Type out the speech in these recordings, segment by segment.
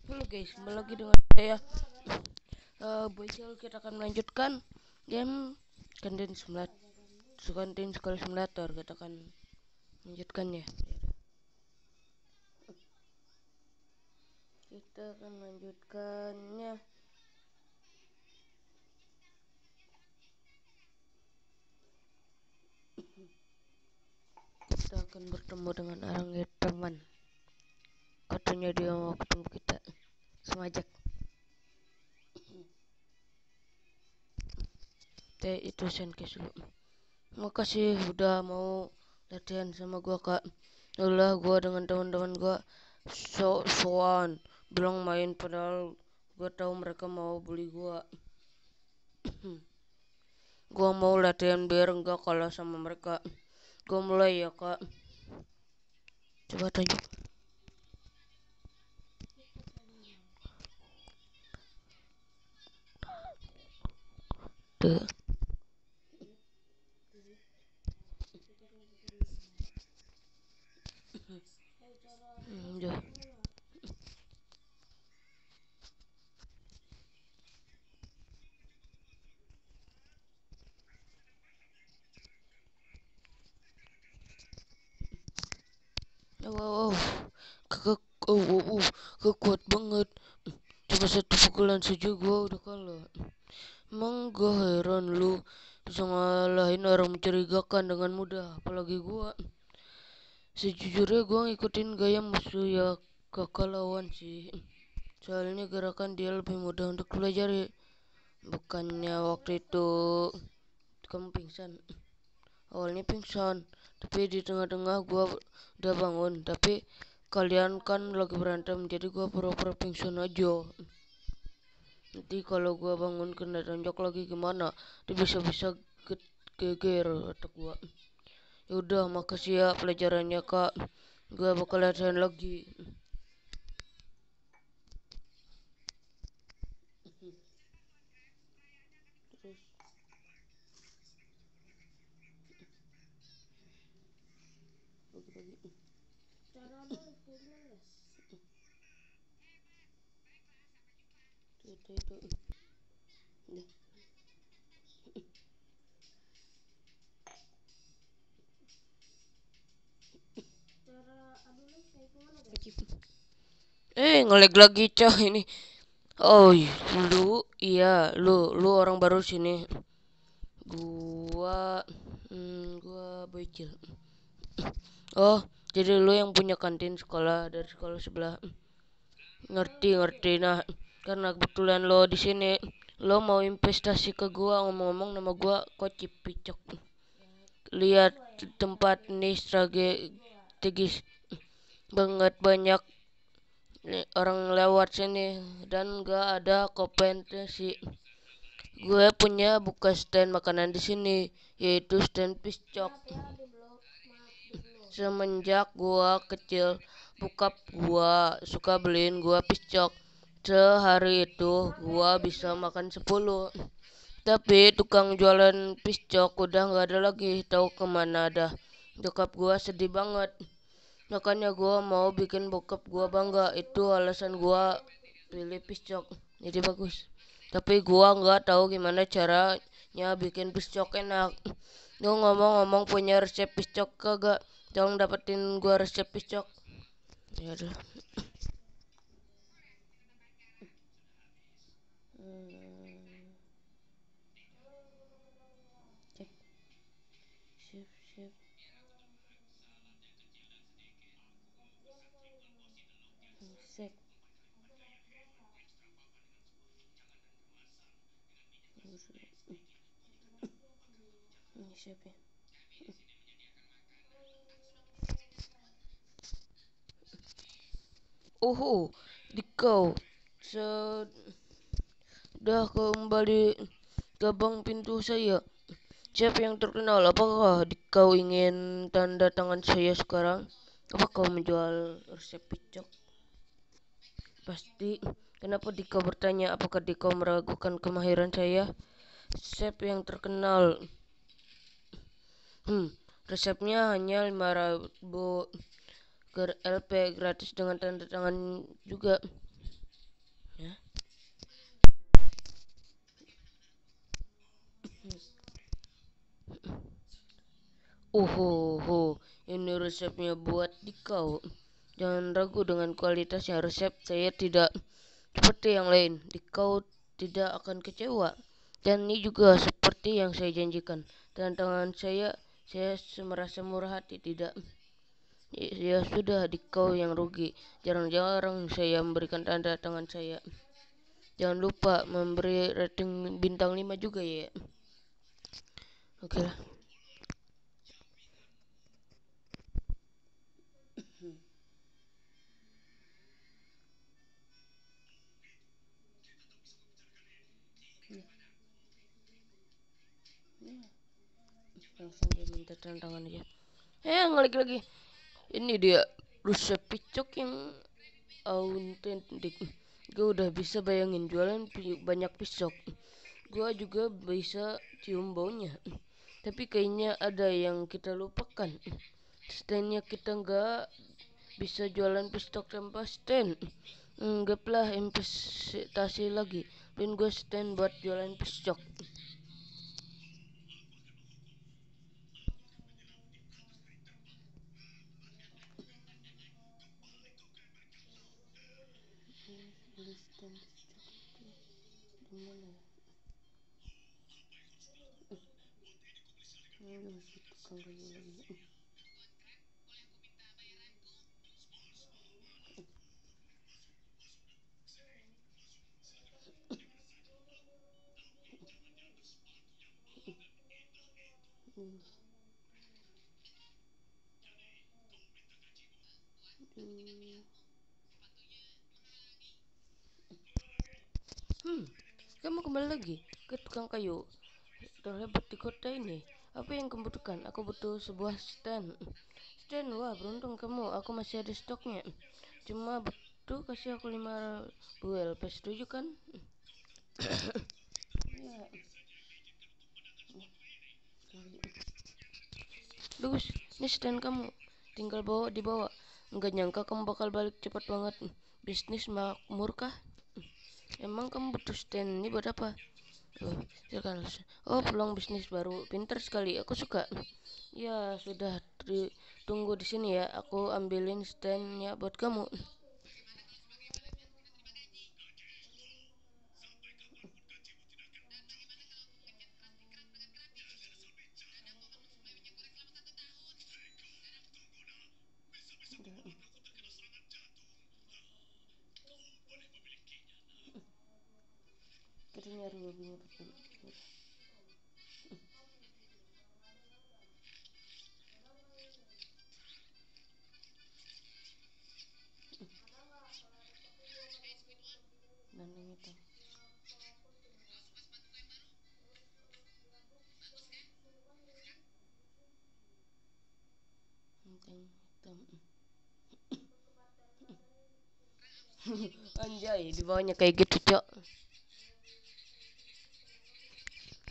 Halo guys, kembali lagi dengan saya Boykel. Kita akan melanjutkan game Kantin Sekolah Simulator. Kita akan melanjutkannya. Kita akan melanjutkannya. Kita akan bertemu dengan orang teman. Katanya dia mau ketemu kita. Semajak. Itu Senkes dulu. Makasih udah mau latihan sama gua, Kak. Udah gua dengan teman-teman gua soan bilang main, padahal gua tahu mereka mau bully gua. Gua mau latihan biar enggak kalah sama mereka. Gua mulai ya, Kak. Coba tanya. Tuh. Ya. Wow, kekuat kuat banget. Cuma satu pukulan saja gua udah kalah. Emang gua heran lu bisa ngalahin orang mencurigakan dengan mudah, apalagi gua. Sejujurnya gua ngikutin gaya musuh ya, kakak lawan sih. Soalnya gerakan dia lebih mudah untuk pelajari. Bukannya waktu itu kamu pingsan. Awalnya pingsan, tapi di tengah-tengah gua udah bangun. Tapi kalian kan lagi berantem, jadi gua pura-pura pingsan aja. Nanti kalau gua bangun kena tonjok lagi gimana? Dia bisa-bisa geger otak gua. Yaudah, makasih ya pelajarannya, Kak. Gua bakal latihan lagi. Terus bagi-bagi. Cara lu itu. Dah. Cara adunya kayak gimana, guys? Ngelag lagi cah ini. Oh, lu orang baru sini. Gua gua bocil. Oh, jadi lu yang punya kantin sekolah dari sekolah sebelah. Ngerti. Nah, karena kebetulan lo di sini, lo mau investasi ke gua, ngomong-ngomong nama gua Kocip Picok. Lihat tempat ini strategis banget, banyak orang lewat sini dan gak ada kompetisi. Gue punya buka stand makanan di sini, yaitu stand piscok. Semenjak gua kecil, bokap gua suka beliin gua piscok. Sehari itu gua bisa makan 10. Tapi tukang jualan piscok udah nggak ada lagi, tahu kemana dah. Bokap gua sedih banget. Makanya gua mau bikin bokap gua bangga. Itu alasan gua pilih piscok. Jadi bagus. Tapi gua nggak tahu gimana caranya bikin piscok enak. Lu ngomong-ngomong punya resep piscok kagak? Tolong dapetin gua resep piscok. Ya udah. Cek. Siap. Sek. Siap ya. Dikau. Sudah kembali gabang pintu saya. Chef yang terkenal, apakah kau ingin tanda tangan saya sekarang? Apa kau menjual resep picok? Pasti. Kenapa Dika bertanya apakah Dika meragukan kemahiran saya? Chef yang terkenal. Resepnya hanya 5.000 LP gratis dengan tanda tangan juga. Ini resepnya buat dikau. Jangan ragu dengan kualitasnya. Resep saya tidak seperti yang lain. Dikau tidak akan kecewa. Dan ini juga seperti yang saya janjikan. Tantangan saya merasa murah hati tidak. Ya sudah, dikau yang rugi. Jarang-jarang saya memberikan tanda tangan saya. Jangan lupa memberi rating bintang 5 juga ya. Oke lah. Langsung dia minta tantangan aja. Ngalik lagi. Ini dia resep picok yang autentik. Gue udah bisa bayangin jualan banyak pisok. Gue juga bisa cium baunya. Tapi kayaknya ada yang kita lupakan. Standnya kita nggak bisa jualan pistok tanpa stand. Anggaplah investasi lagi. Dan gue stand buat jualan pistok. Kamu kembali lagi ke tukang kayu terhebat di kota ini. Apa yang kamu butuhkan? Aku butuh sebuah stand. Stand, wah beruntung kamu. Aku masih ada stoknya. Cuma butuh kasih aku 5 LP. Setuju kan? Ya. Bagus, ini stand kamu. Tinggal bawa dibawa. Nggak nyangka kamu bakal balik cepat banget. Bisnis makmur kah? Emang kamu butuh stand ini buat apa? Silakan. Oh, peluang bisnis baru. Pintar sekali. Aku suka. Ya, sudah. Tunggu di sini ya. Aku ambilin standnya buat kamu. Kita nyari babinya betul. Nandang itu. Nandang hitam. Anjay, di bawahnya kayak gitu, Cok.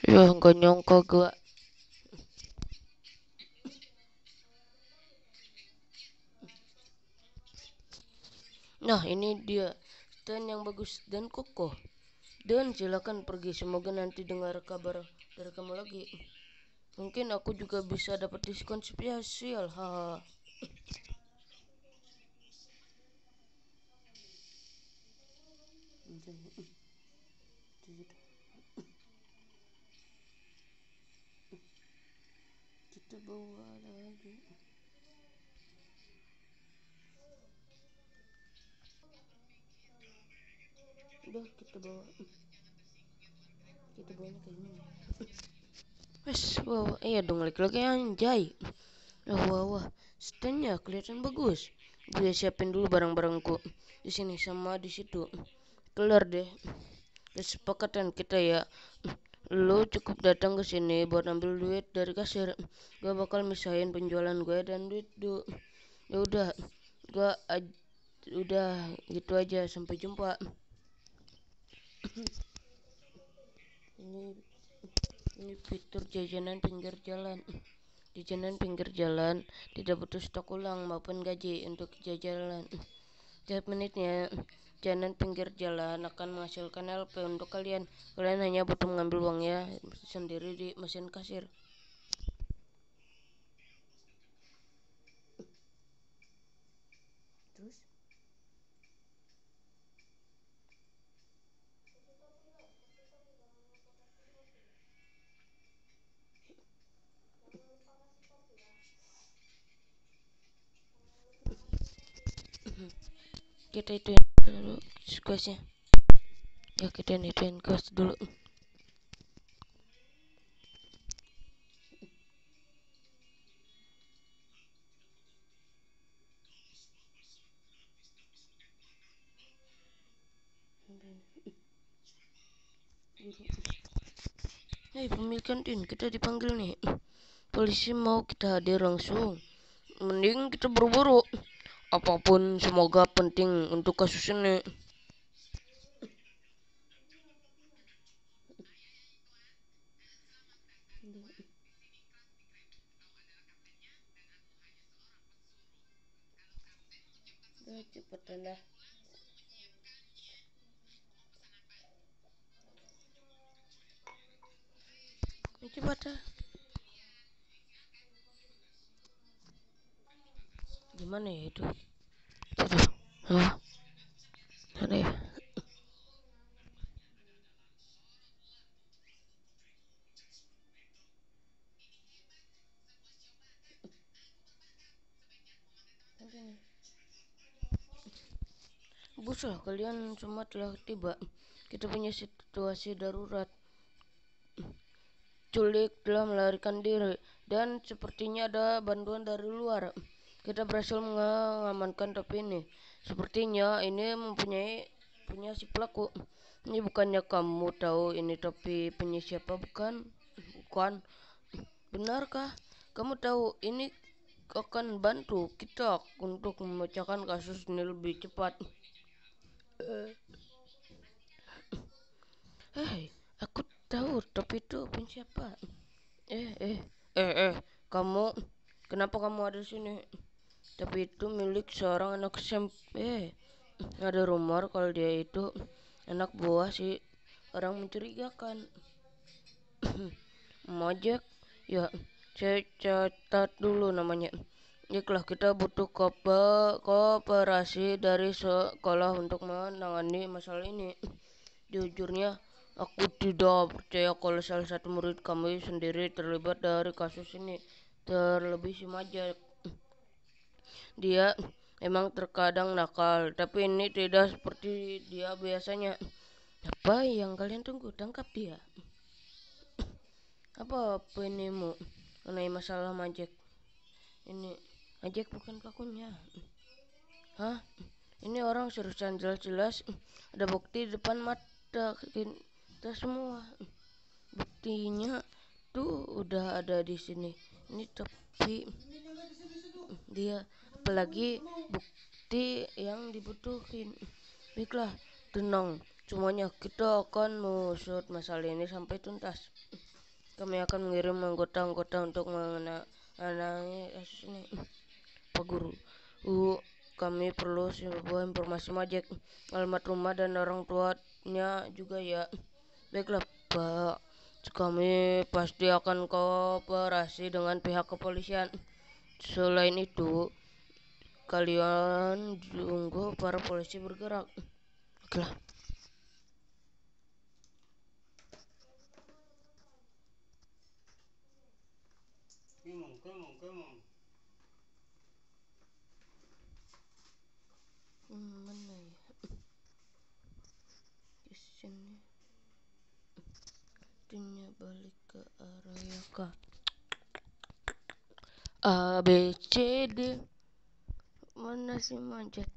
Ya, gak nyangka gua. Nah, ini dia stand yang bagus dan kokoh. Dan silakan pergi. Semoga nanti dengar kabar dari kamu lagi. Mungkin aku juga bisa dapat diskon spesial. Haha. Kita bawa lagi. Udah kita bawa. Kita bawanya kayak gini. Wes, wow, iya dong lagi anjay. Wah, standnya kelihatan bagus. Gue siapin dulu barang-barangku di sini sama di situ. Kelar deh. Kesepakatan kita ya. Lo cukup datang ke sini buat ambil duit dari kasir. Gue bakal misahin penjualan gue dan duit ya udah, gue udah gitu aja. Sampai jumpa. ini ini fitur jajanan pinggir jalan. Jajanan pinggir jalan tidak butuh stok ulang maupun gaji untuk jajanan. Setiap menitnya jajanan pinggir jalan akan menghasilkan LP untuk kalian. Kalian hanya butuh mengambil uangnya sendiri di mesin kasir. Terus kita ituin dulu questnya. Ya kita ituin quest dulu. Hei pemilik kantin, kita dipanggil nih. Polisi mau kita hadir langsung. Mending kita buru-buru. Apapun semoga penting untuk kasus ini. Cepetan dah. Cepetan. Gimana ya itu? Hah? Ada ya? Buslah kalian semua telah tiba. Kita punya situasi darurat. Culik telah melarikan diri dan sepertinya ada bantuan dari luar. Kita berhasil mengamankan topi ini. Sepertinya ini punya si pelaku. Ini bukannya kamu tahu ini topi punya siapa bukan? Bukan. Benarkah? Kamu tahu ini akan bantu kita untuk memecahkan kasus ini lebih cepat. Hei, aku tahu topi itu punya siapa. Eh, eh, kamu, kenapa kamu ada di sini? Tapi itu milik seorang anak SMP. Ada rumor kalau dia itu anak buah si orang mencurigakan. Mojek, ya, saya catat dulu namanya. Baiklah, kita butuh kooperasi dari sekolah untuk menangani masalah ini. Jujurnya, aku tidak percaya kalau salah satu murid kami sendiri terlibat dari kasus ini. Terlebih si Majak. Dia emang terkadang nakal, tapi ini tidak seperti dia biasanya. Apa yang kalian tunggu? Tangkap dia. Apa opinimu mengenai masalah Majek? Ini Majek bukan pelakunya. Hah? Ini orang seriusan jelas-jelas ada bukti di depan mata kita semua. Buktinya tuh udah ada di sini. Ini tapi dia apalagi bukti yang dibutuhin. Baiklah, tenang semuanya, kita akan mengusut masalah ini sampai tuntas. Kami akan mengirim anggota-anggota untuk mengenai kasus ini. Pak Guru, kami perlu sebuah informasi Majek, alamat rumah dan orang tuanya juga ya. Baiklah Pak, kami pasti akan kooperasi dengan pihak kepolisian. Selain itu, kalian tunggu para polisi bergerak. Okelah. Mana ya? Di sini. Timnya balik ke area K. A B C D. Mana sih manjat?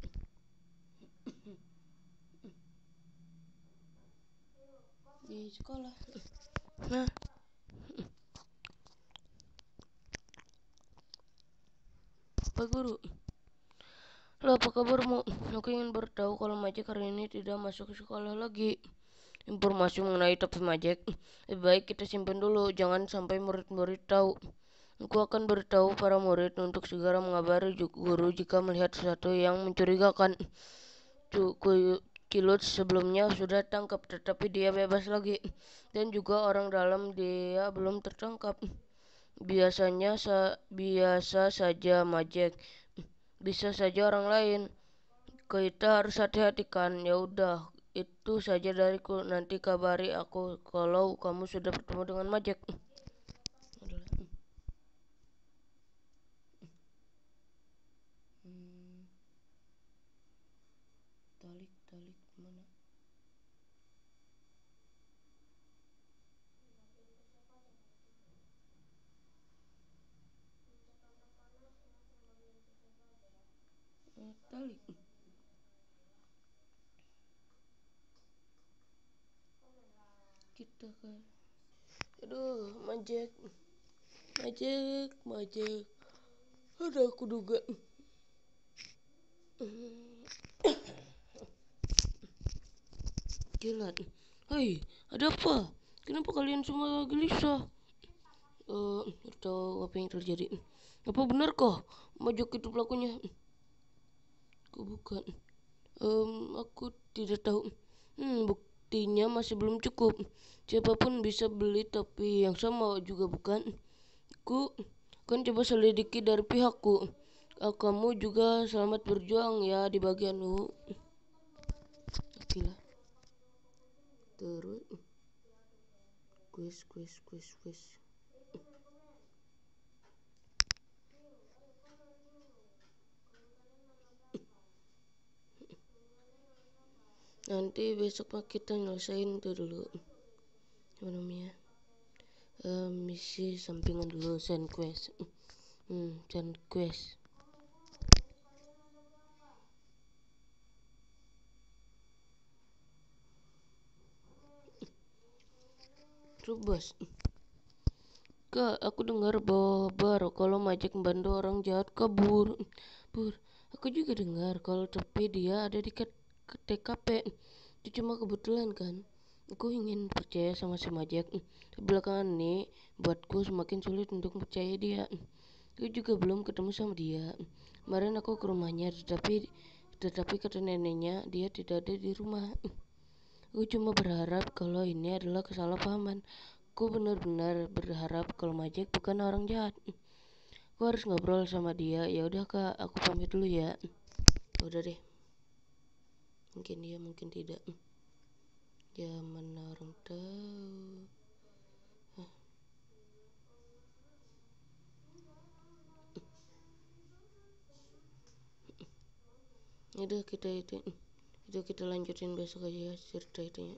Di sekolah. Nah, Pak Guru. Lo apa kabarmu? Aku ingin bertahu kalau Majek hari ini tidak masuk ke sekolah lagi. Informasi mengenai topi Majek lebih baik kita simpan dulu, jangan sampai murid-murid tahu. Aku akan beritahu para murid untuk segera mengabari guru jika melihat sesuatu yang mencurigakan. Kilut sebelumnya sudah tangkap, tetapi dia bebas lagi. Dan juga orang dalam dia belum tertangkap. Biasa saja Majek. Bisa saja orang lain. Kita harus hati-hati kan. Ya udah, itu saja dariku. Nanti kabari aku kalau kamu sudah bertemu dengan Majek. Talik mana? Talik. Kita kan. Aduh, Majek. Udah aku duga. Gila. Hei, ada apa? Kenapa kalian semua gelisah? Tahu apa yang terjadi? Apa benar kah Majek itu pelakunya? Aku bukan. Aku tidak tahu. Buktinya masih belum cukup. Siapapun bisa beli topi yang sama juga bukan? Aku kan coba selidiki dari pihakku. Kamu juga selamat berjuang ya di bagianmu. Oke lah. Terus quiz. Nanti besok kita nyelesain itu dulu. Apa namanya? Misi sampingan dulu, send quest. Send quest. Terus Kak, aku dengar baru kalau Majek membantu orang jahat kabur. Aku juga dengar kalau tapi dia ada di TKP. Itu cuma kebetulan kan. Aku ingin percaya sama si Majek. Belakangan ini buatku semakin sulit untuk percaya dia. Aku juga belum ketemu sama dia. Kemarin aku ke rumahnya, tetapi kata neneknya dia tidak ada di rumah. Aku cuma berharap kalau ini adalah kesalahpahaman. Aku benar-benar berharap kalau Majek bukan orang jahat. Aku harus ngobrol sama dia. Ya udah Kak, aku pamit dulu ya. Udah deh. Mungkin dia, mungkin tidak. Ya mana orang tahu. Udah kita lanjutin besok aja ya cerita itunya.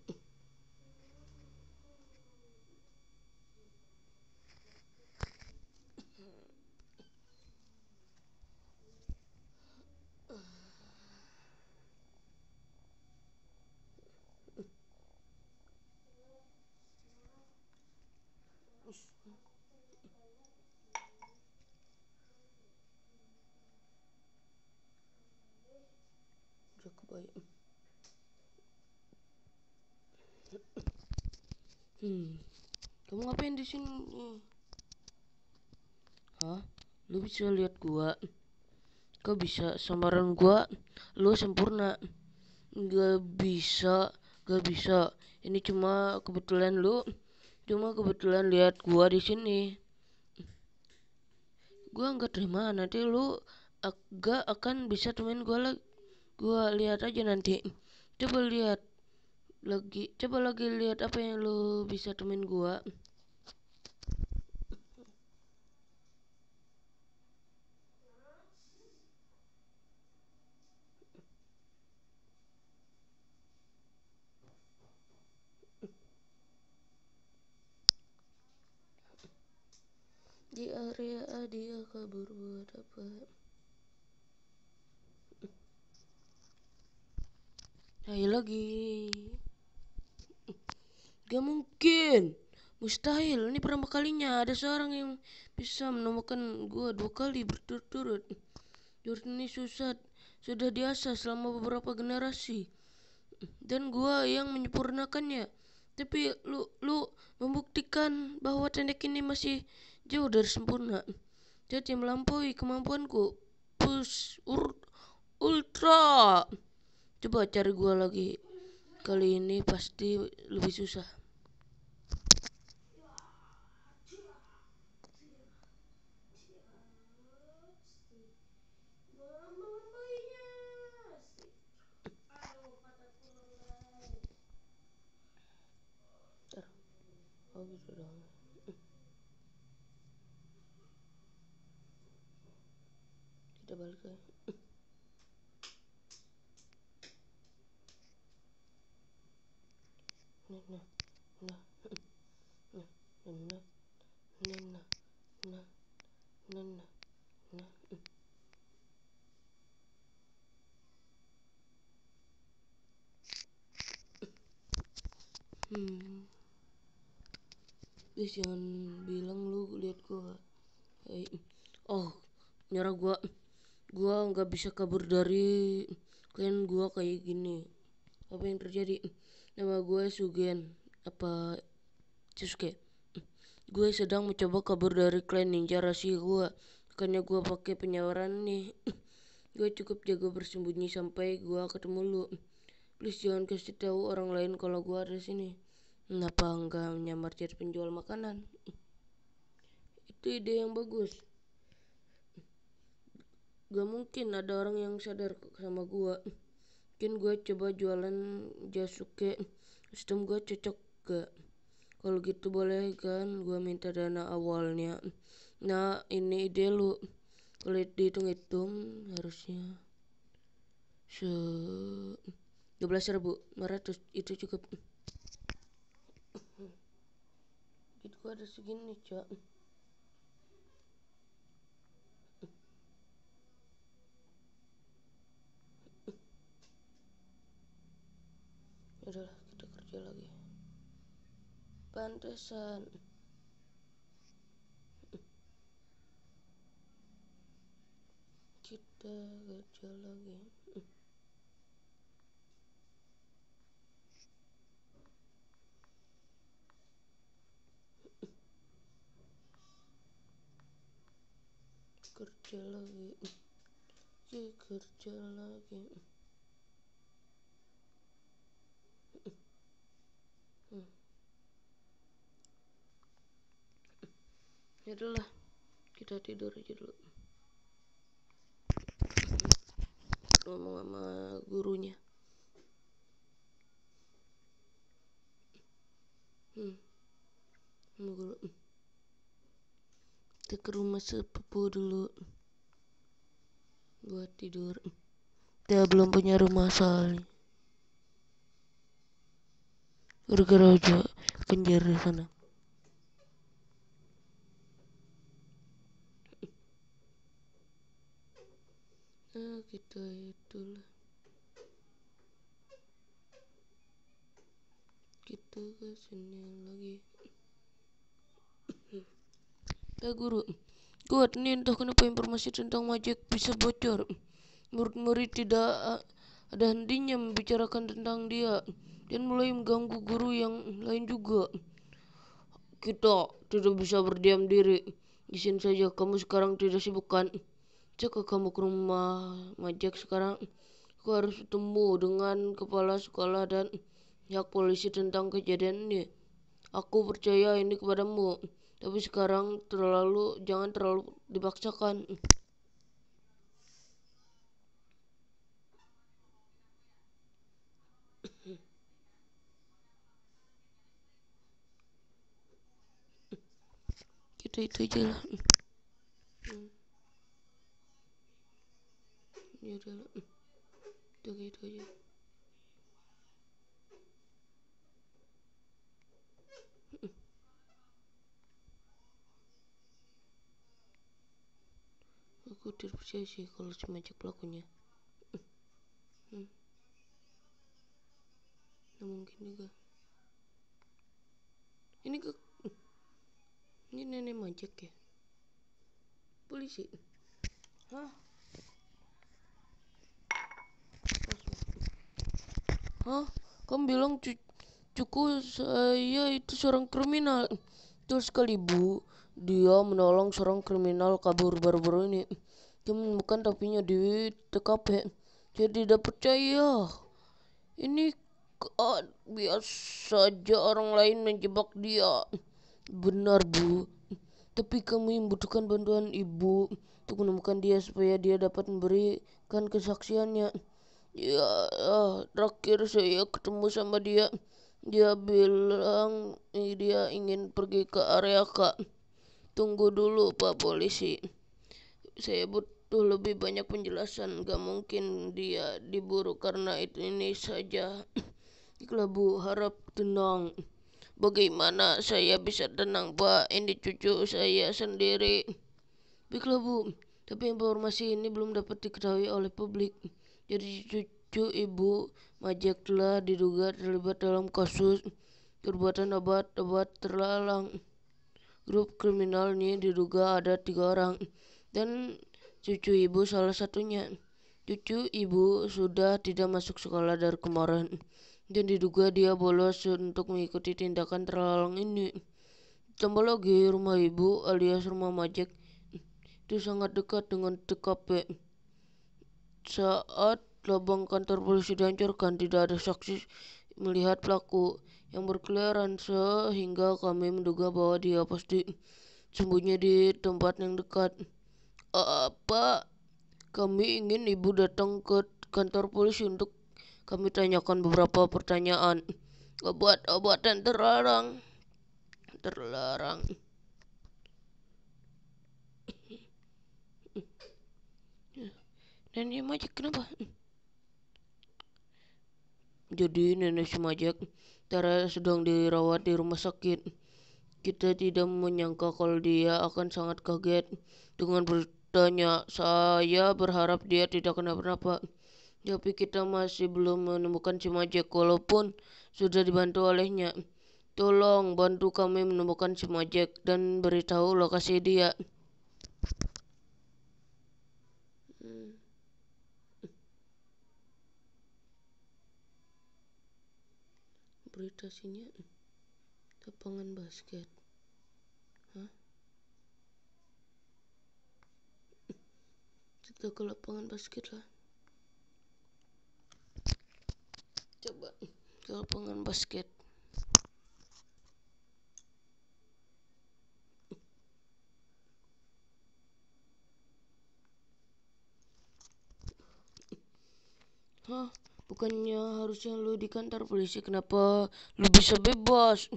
Udah kebayang. Kamu ngapain di sini? Hah? Lu bisa lihat gua? Kau bisa samaran gua? Lu sempurna. Gak bisa. Ini cuma kebetulan lihat gua di sini. Gua nggak terima nanti lu agak akan bisa temuin gua lagi. Gua lihat aja nanti. Coba lagi lihat apa yang lu bisa temuin gua. Di area A dia kabur buat apa? Ayo lagi. Gak mungkin. Mustahil. Ini pertama kalinya ada seorang yang bisa menemukan gua 2 kali berturut-turut. Journey sudah diasah selama beberapa generasi. Dan gua yang menyempurnakannya. Tapi lu membuktikan bahwa tendek ini masih jauh dari sempurna. Jadi melampaui kemampuanku. Push ultra. Coba cari gua lagi. Kali ini pasti lebih susah. Oh gitu dong. Kita balik lagi. Nah, nah, nah, nah, nah, nah, nah, nah, nah, nah. Please jangan bilang lu lihat gua. Hey. Oh, nyara gua nggak bisa kabur dari kalian gua kayak gini. Apa yang terjadi? Nama gue Sugen. Apa Sasuke? Gue sedang mencoba kabur dari klan ninja rahasia gue. Makanya gue pakai penyawaran nih. Gue cukup jago bersembunyi sampai gue ketemu lu. Please jangan kasih tahu orang lain kalau gue ada sini. Kenapa enggak menyamar jadi penjual makanan? Itu ide yang bagus. Gak mungkin ada orang yang sadar sama gue. Mungkin gue coba jualan Jasuke. Sistem gue cocok gak? Kalau gitu boleh kan gue minta dana awalnya. Nah ini ide lu. Kalau dihitung-hitung harusnya 12.500 itu cukup. Itu gua ada segini cak. Yaudahlah kita kerja lagi. Pantesan. Kita kerja lagi. Kerja lagi. Kerja lagi. Yaudahlah kita tidur aja dulu. Ngomong sama gurunya. Sama guru. Kita ke rumah sepupu dulu. Buat tidur. Kita belum punya rumah soalnya. Gara-gara aja penjara sana. Nah kita itulah. Kita kesini lagi. Guru, kuat nih entah kenapa informasi tentang Majek bisa bocor. Murid-murid tidak ada hentinya membicarakan tentang dia dan mulai mengganggu guru yang lain juga. Kita tidak bisa berdiam diri. Izin saja, kamu sekarang tidak sibuk kan? Jika kamu ke rumah Majek sekarang, aku harus bertemu dengan kepala sekolah dan pihak polisi tentang kejadian ini. Aku percaya ini kepadamu, tapi sekarang jangan terlalu dipaksakan. Kita itu aja lah. Ya udah lah. Udah gitu aja. Aku tidak percaya sih kalau si Majek pelakunya. Nah, mungkin juga. Ini ke ini nenek Majek ya? Polisi. Hah? Hah? Kamu bilang cucu saya itu seorang kriminal. Itu sekali bu, dia menolong seorang kriminal kabur baru-baru ini. Dia menemukan tapinya di TKP. Dia tidak percaya. Ini bukan. Biasa saja orang lain menjebak dia. Benar, Bu. Tapi kami membutuhkan bantuan ibu untuk menemukan dia supaya dia dapat memberikan kesaksiannya. Ya, terakhir saya ketemu sama dia. Dia bilang dia ingin pergi ke area Kak. Tunggu dulu Pak Polisi. Saya butuh lebih banyak penjelasan. Gak mungkin dia diburu karena ini saja. Baiklah Bu, harap tenang. Bagaimana saya bisa tenang Pak? Ini cucu saya sendiri. Baiklah Bu, tapi informasi ini belum dapat diketahui oleh publik. Jadi cucu Ibu Majek telah diduga terlibat dalam kasus perbuatan obat-obat terlarang. Grup kriminal ini diduga ada 3 orang dan cucu Ibu salah satunya. Cucu Ibu sudah tidak masuk sekolah dari kemarin dan diduga dia bolos untuk mengikuti tindakan terlarang ini. Tambah lagi rumah Ibu alias rumah Majek itu sangat dekat dengan TKP. Saat lubang kantor polisi dihancurkan, tidak ada saksi melihat pelaku yang berkeliaran sehingga kami menduga bahwa dia pasti sembunyi di tempat yang dekat. Apa? Kami ingin ibu datang ke kantor polisi untuk kami tanyakan beberapa pertanyaan. Obat-obatan terlarang. Terlarang. Nenek Majek kenapa? Jadi nenek Majek Tara sedang dirawat di rumah sakit. Kita tidak menyangka kalau dia akan sangat kaget dengan beritanya. Saya berharap dia tidak kenapa-napa. Tapi kita masih belum menemukan si Majek walaupun sudah dibantu olehnya. Tolong bantu kami menemukan si Majek dan beritahu lokasi dia. Berita sini lapangan basket. Hah? Kita ke lapangan basket lah. Coba ke lapangan basket. Hah? Bukannya harusnya lu di kantor polisi, kenapa lu bisa bebas?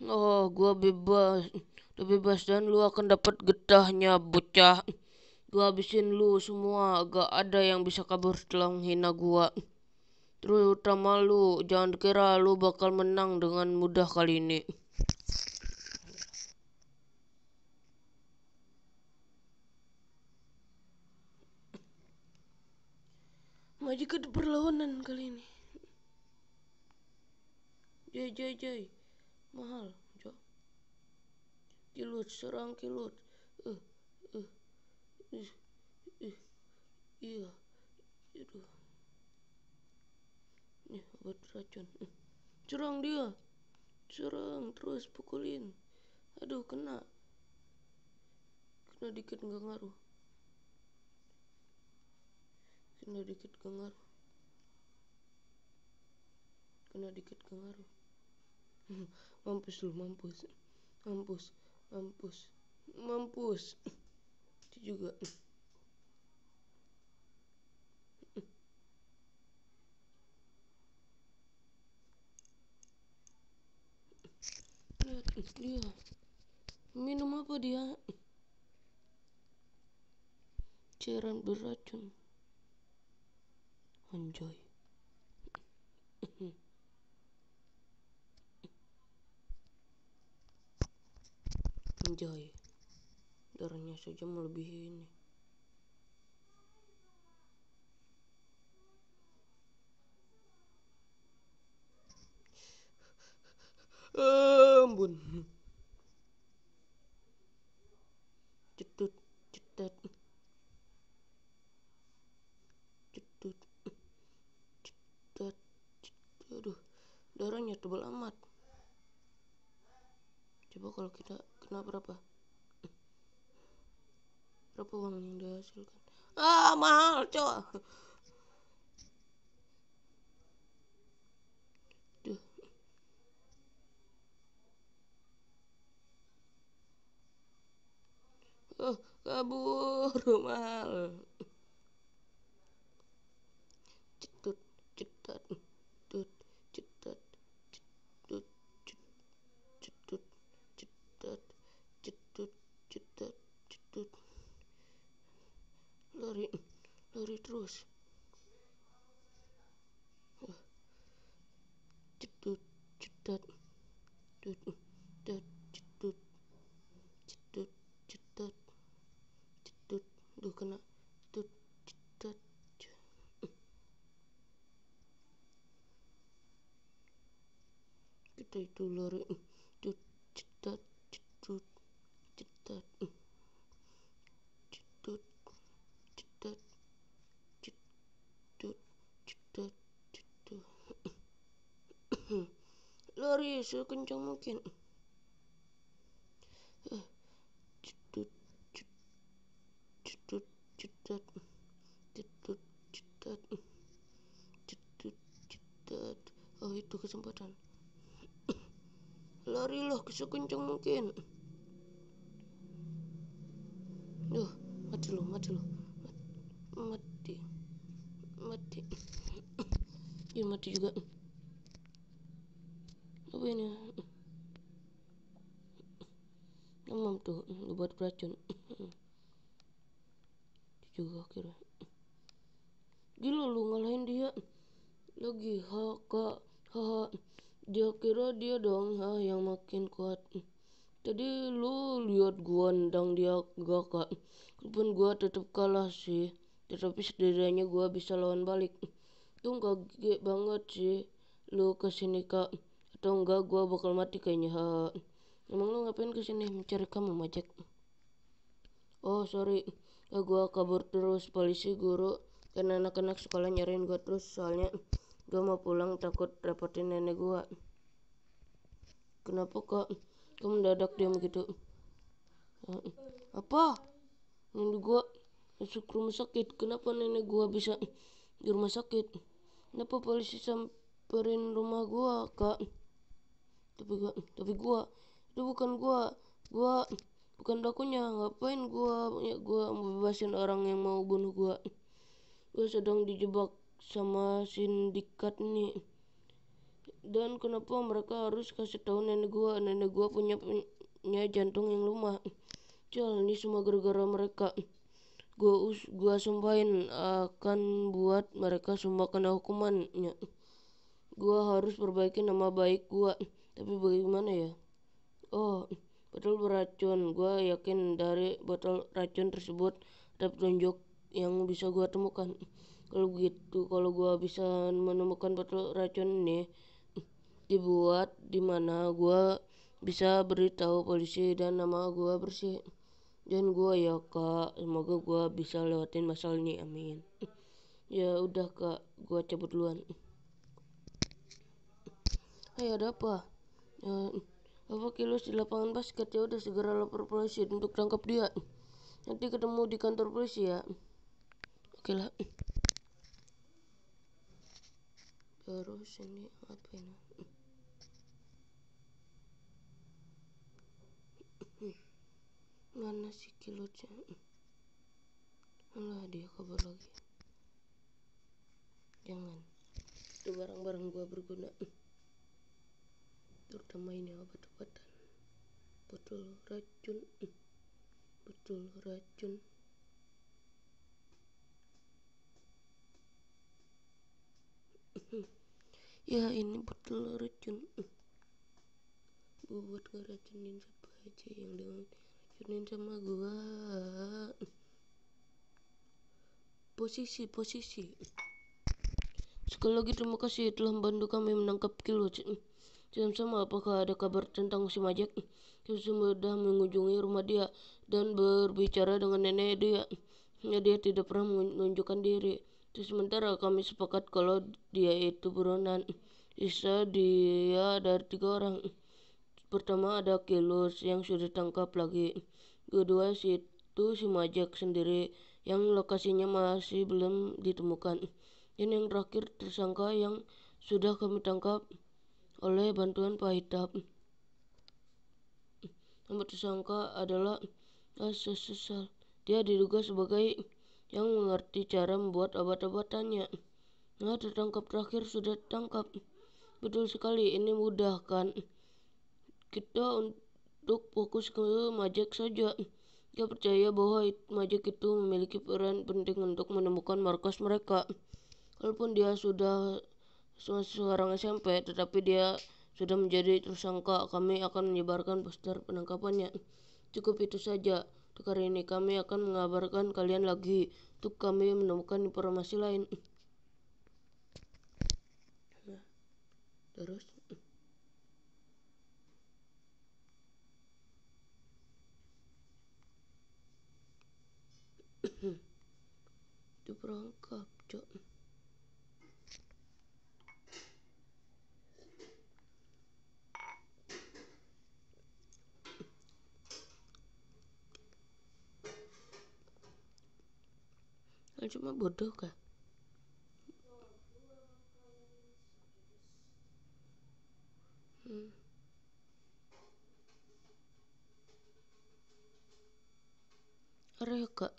Oh, gua bebas. Lu bebas dan lu akan dapat getahnya, bocah. Gua habisin lu semua, gak ada yang bisa kabur setelah menghina gua. Terutama lu, jangan kira lu bakal menang dengan mudah kali ini. Maju ke perlawanan kali ini. Jai. Mahal, Jo. Kilut, serang kilut. Uh, uh, uh, iya. Aduh. Nih, obat racun. Serang dia. Serang, terus pukulin. Aduh, kena dikit nggak ngaruh. Kena dikit nggak ngaruh. Mampus lu, mampus. Itu juga. Lihat dia. Minum apa dia? Cairan beracun. Anjay. Anjay. Darahnya saja melebihi ini. Ampun. Cetut. Aduh, darahnya tebal amat. Coba kalau kita kena berapa uang yang dihasilkan? Mahal, coy. kabur mal. Cetut cetat tut cetat cetut cetut cetat cetut cetat cetut. Lari terus. Cetut cetat tut tet cetut cetut cetat cetut. Duh, kena tut cetat. Kita itu lari tut cetat cetut cetat cetut cetat cetut cetat cetut. Lari sekencang mungkin. Cetut cetut cetat cetut cetat cetut cetat. Oh, itu kesempatan. Larilah sekencang mungkin. Mati lu mati. Ya, mati juga. Apa ini? Demam tuh, buat beracun. Juga kira. Gila lu ngalahin dia. Lagi dia kira dia dong yang makin kuat. Tadi lu lihat gua nendang dia gak kak. Walaupun gua tetap kalah sih, tetapi setidaknya gua bisa lawan balik. Itu kaget banget sih lu kesini kak. Atau enggak gua bakal mati kayaknya. Emang lu ngapain kesini? Mencari kamu Majek? Oh sorry, gua kabur terus. Polisi, guru, dan anak-anak sekolah nyariin gua terus. Soalnya gua mau pulang takut repotin nenek gua. Kenapa kak? Kamu mendadak diam gitu? Apa? Nenek gua masuk rumah sakit. Kenapa nenek gua bisa di rumah sakit? Kenapa polisi samperin rumah gua kak? Tapi gua itu bukan gua bukan pelakunya. Ngapain gua membebasin orang yang mau bunuh gua? Gua sedang dijebak sama sindikat nih. Dan kenapa mereka harus kasih tahu nenek gua punya jantung yang lemah? Ini semua gara-gara mereka. Gua sumpahin akan buat mereka semua kena hukumannya. Gua harus perbaiki nama baik gua. Tapi bagaimana ya? Oh, botol beracun. Gua yakin dari botol racun tersebut ada petunjuk yang bisa gua temukan. Kalau begitu, kalau gua bisa menemukan botol racun ini dibuat di mana, gua bisa beritahu polisi dan nama gua bersih. Dan gua ya kak, semoga gua bisa lewatin masalah ini, amin. Ya udah kak, gua cabut duluan. Hai, ada apa? Apa Kilus di lapangan basket? Ya udah, segera lapor polisi untuk tangkap dia. Nanti ketemu di kantor polisi ya. Oke lah. Terus ini apa ini? Mana si Kilosnya? Alah, dia kabar lagi. Jangan. Itu barang-barang gua berguna. Terutama ini obat-obatan. Botol racun. Ya, ini botol racun. Gua buat ngeracunin siapa aja yang diracunin sama gua. Posisi. Sekali lagi terima kasih telah membantu kami menangkap Kilus. Sama, apakah ada kabar tentang si Majek? Kita sudah mengunjungi rumah dia dan berbicara dengan nenek dia. Ya, dia tidak pernah menunjukkan diri. Sementara kami sepakat kalau dia itu buronan. Sisa dia dari 3 orang. Pertama ada Kilus yang sudah ditangkap lagi. Kedua si Majek sendiri yang lokasinya masih belum ditemukan. Dan yang terakhir tersangka yang sudah kami tangkap oleh bantuan Pak Hitab. Nama tersangka adalah Sesal. Dia diduga sebagai yang mengerti cara membuat obat-obatannya. Nah, tertangkap terakhir sudah tangkap. Betul sekali, ini mudah kan? Kita untuk fokus ke Majek saja. Dia percaya bahwa Majek itu memiliki peran penting untuk menemukan markas mereka. Walaupun dia sudah seorang SMP, tetapi dia sudah menjadi tersangka. Kami akan menyebarkan poster penangkapannya. Cukup itu saja. Untuk hari ini kami akan mengabarkan kalian lagi untuk kami menemukan informasi lain. Nah, terus itu perangkap, Cok. Kan cuma bodoh kah? Kak,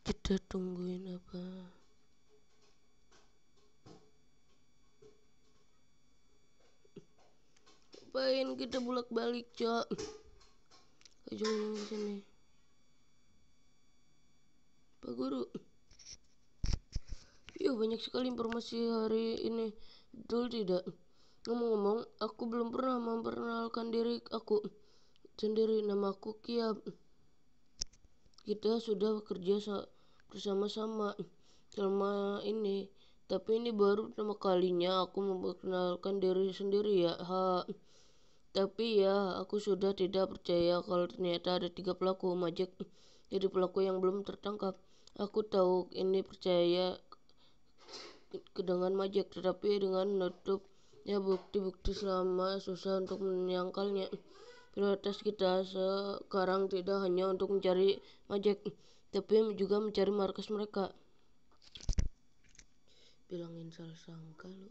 kita tungguin apa? Ngapain kita bolak-balik, Cok? Ujung sini. Pak Guru. Iya, banyak sekali informasi hari ini. Betul tidak? Ngomong-ngomong, aku belum pernah memperkenalkan diri aku sendiri. Nama aku Kiab. Kita sudah bekerja bersama-sama selama ini, tapi ini baru pertama kalinya aku memperkenalkan diri sendiri ya. Tapi ya, aku sudah tidak percaya kalau ternyata ada 3 pelaku Majek jadi pelaku yang belum tertangkap. Aku tahu ini percaya dengan Majek, tetapi dengan menutupnya bukti-bukti selama susah untuk menyangkalnya. Prioritas kita sekarang tidak hanya untuk mencari Majek, tapi juga mencari markas mereka. Bilangin salah sangka lu.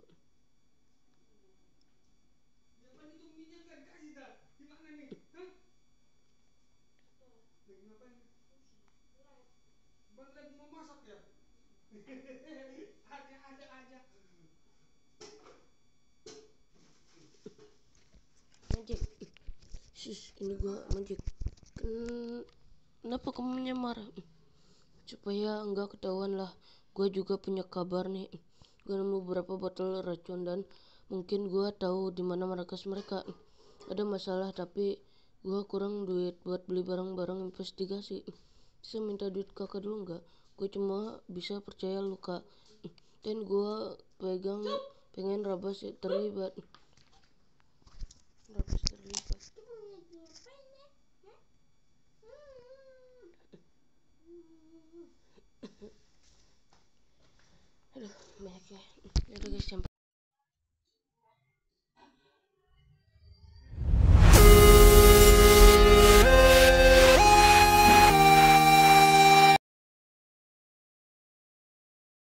Majek, ini gua Majek. Kenapa kamu menyamar? Supaya enggak ketahuan lah. Gue juga punya kabar nih. Gue nemu beberapa botol racun dan mungkin gue tahu di mana markas mereka. Ada masalah tapi gue kurang duit buat beli barang-barang investigasi. Bisa minta duit kakak dulu nggak? Gue cuma bisa percaya lu, Kak. Dan gue pengen Rabas terlibat. Rabas terlibat. Aduh, banyak ya. Udah guys, sampai